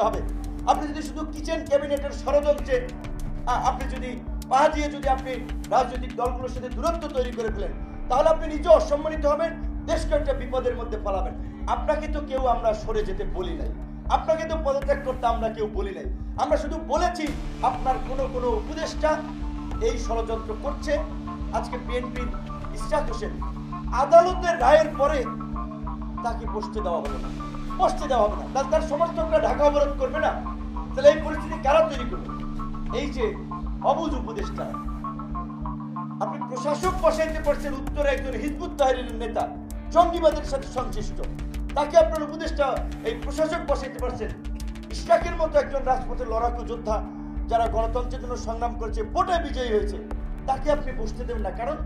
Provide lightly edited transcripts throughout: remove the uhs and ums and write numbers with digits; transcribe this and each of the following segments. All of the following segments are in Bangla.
হবে। আপনি যদি শুধু কিচেন ক্যাবিনেটের ষড়যন্ত্রে আপনি যদি পা দিয়ে যদি আপনি রাজনৈতিক দলগুলোর সাথে দূরত্ব তৈরি করে ফেলেন, তাহলে আপনি নিজেও অসম্মানিত হবেন, দেশকে একটা বিপদের মধ্যে ফেলাবেন। আপনাকে তো কেউ আমরা সরে যেতে বলি নাই, আপনাকে তো পদত্যাগ করতে আমরা কেউ বলি নাই। আমরা শুধু বলেছি আপনার কোনো উপদেষ্টা এই ষড়যন্ত্র করছে। আজকে বিএনপির ইশরাক হোসেন আদালতের রায়ের পরে তাকে বসতে দেওয়া হবে না, বসতে দেওয়া হবে না, তার সমর্থকরা ঢাকা অবরোধ করবে না। তাহলে এই পরিস্থিতি কারা তৈরি করবে? এই যে অবুঝ উপদেষ্টা, আপনি প্রশাসক বসাইতে পারছেন উত্তরে একজন হিজবুত তাহরিরের নেতা, জঙ্গিবাদের সাথে সংশ্লিষ্ট, তাকে আপনার উপদেষ্টা এই প্রশাসক বসাইতে পারছেন। ইশরাকের মতো একজন রাজপথের লড়াকু যোদ্ধা, যারা গণতন্ত্রের জন্য সংগ্রাম করেছে, ভোটে বিজয়ী হয়েছে, তাকে আপনি বসতে দেবেন না। কারণ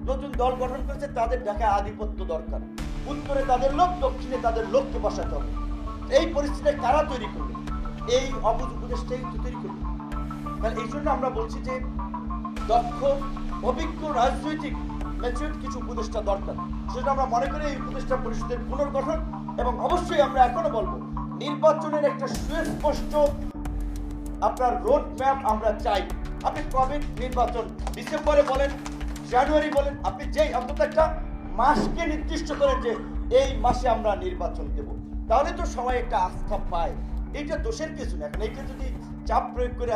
নতুন দল গঠন করেছে, তাদের ঢাকায় আধিপত্য দরকার, উত্তরে তাদের লোক, দক্ষিণে তাদের লোককে বসাতে হবে। এই পরিস্থিতি কারা তৈরি করবে? এই অবুঝ উপদেষ্টাই তৈরি করবে। তাহলে এই জন্য আমরা বলছি যে দক্ষ, অভিজ্ঞ, রাজনৈতিক ম্যাচিউর কিছু উপদেষ্টা দরকার। সেটা আমরা মনে করি এই উপদেষ্টা পরিষদের পুনর্গঠন, এবং অবশ্যই আমরা এখনো বলবো নির্বাচনের একটা সুস্পষ্ট আপনার রোড ম্যাপ আমরা চাই। আপনি কবে নির্বাচন, ডিসেম্বরে বলেন, জানুয়ারি বলেন, আপনি যেই অন্তত একটা মাসকে নির্দিষ্ট করেন যে এই মাসে আমরা নির্বাচন দেব, তাহলে তো সবাই একটা আস্থা পায়। এইটা দোষের কিছু না। এখন এইটা যদি চাপ প্রয়োগ করে,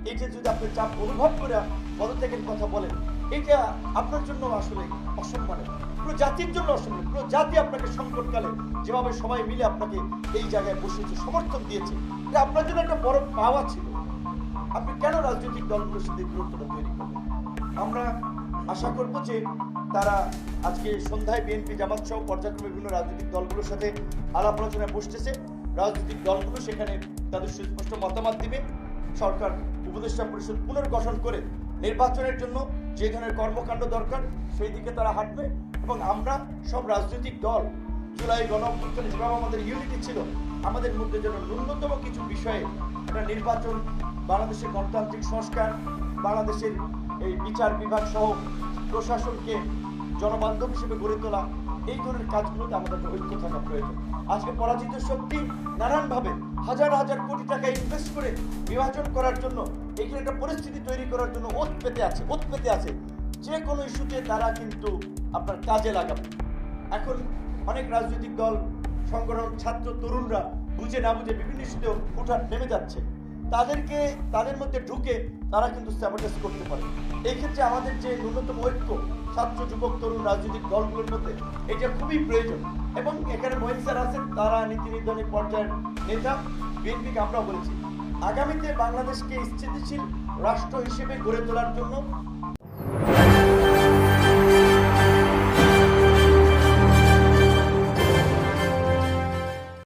এইটা যদি আপনি চাপ অনুভব করে পদত্যাগের কথা বলেন, এটা আপনার জন্য আসলে অসম্মানের, পুরো জাতির জন্য অসম্মান। পুরো জাতি আপনাকে সংকটকালে যেভাবে সবাই মিলে আপনাকে এই জায়গায় বসেছে, সমর্থন দিয়েছে, এটা আপনার জন্য একটা বড় পাওয়া ছিল। আপনি কেন রাজনৈতিক দলগুলোর সাথে দূরত্বটা তৈরি করবেন? আমরা আশা করব যে তারা আজকে সন্ধ্যায় বিএনপি, জামাত সহ পর্যায়ক্রমে বিভিন্ন রাজনৈতিক দলগুলোর সাথে আলাপ আলোচনায় বসতেছে। রাজনৈতিক দলগুলো সেখানে তাদের সুস্পষ্ট মতামত দিবে। সরকার উপদেষ্টা পরিষদ পুনর্গঠন করে নির্বাচনের জন্য যে ধরনের কর্মকাণ্ড দরকার সেই দিকে তারা হাঁটবে। এবং আমরা সব রাজনৈতিক দল জুলাই গণঅভ্যুত্থানে যেভাবে আমাদের ইউনিটি ছিল, আমাদের মধ্যে যেন ন্যূনতম কিছু বিষয়ে একটা নির্বাচন, বাংলাদেশের গণতান্ত্রিক সংস্কার, বাংলাদেশের এই বিচার বিভাগ সহ প্রশাসনকে জনবান্ধব হিসেবে গড়ে তোলা, এই ধরনের কাজগুলোতে আমাদের ঐক্য থাকা প্রয়োজন। আজকে পরাজিত শক্তি নানানভাবে হাজার হাজার কোটি টাকা ইনভেস্ট করে বিভাজন করার জন্য, এখানে একটা পরিস্থিতি তৈরি করার জন্য ওত পেতে আছে। যে কোনো ইস্যুতে তারা কিন্তু আপনার কাজে লাগাবে। এখন অনেক রাজনৈতিক দল, সংগঠন, ছাত্র, তরুণরা বুঝে না বুঝে বিভিন্ন ইস্যুতে উঠান নেমে যাচ্ছে। তাদের মধ্যে ঢুকে তারা কিন্তু স্যাবোটেজ করতে পারে। এই ক্ষেত্রে আমাদের যে ন্যূনতম ঐক্য ছাত্র, যুবক, তরুণ রাজনৈতিক দলগুলোর মধ্যে, এটা খুবই প্রয়োজন। এবং এখানে মহিন স্যার আছেন, তারা নীতি নির্ধারণী পর্যায়ের নেতা। বিএনপিকে আমরা বলেছি আগামীতে বাংলাদেশকে স্থিতিশীল রাষ্ট্র হিসেবে গড়ে তোলার জন্য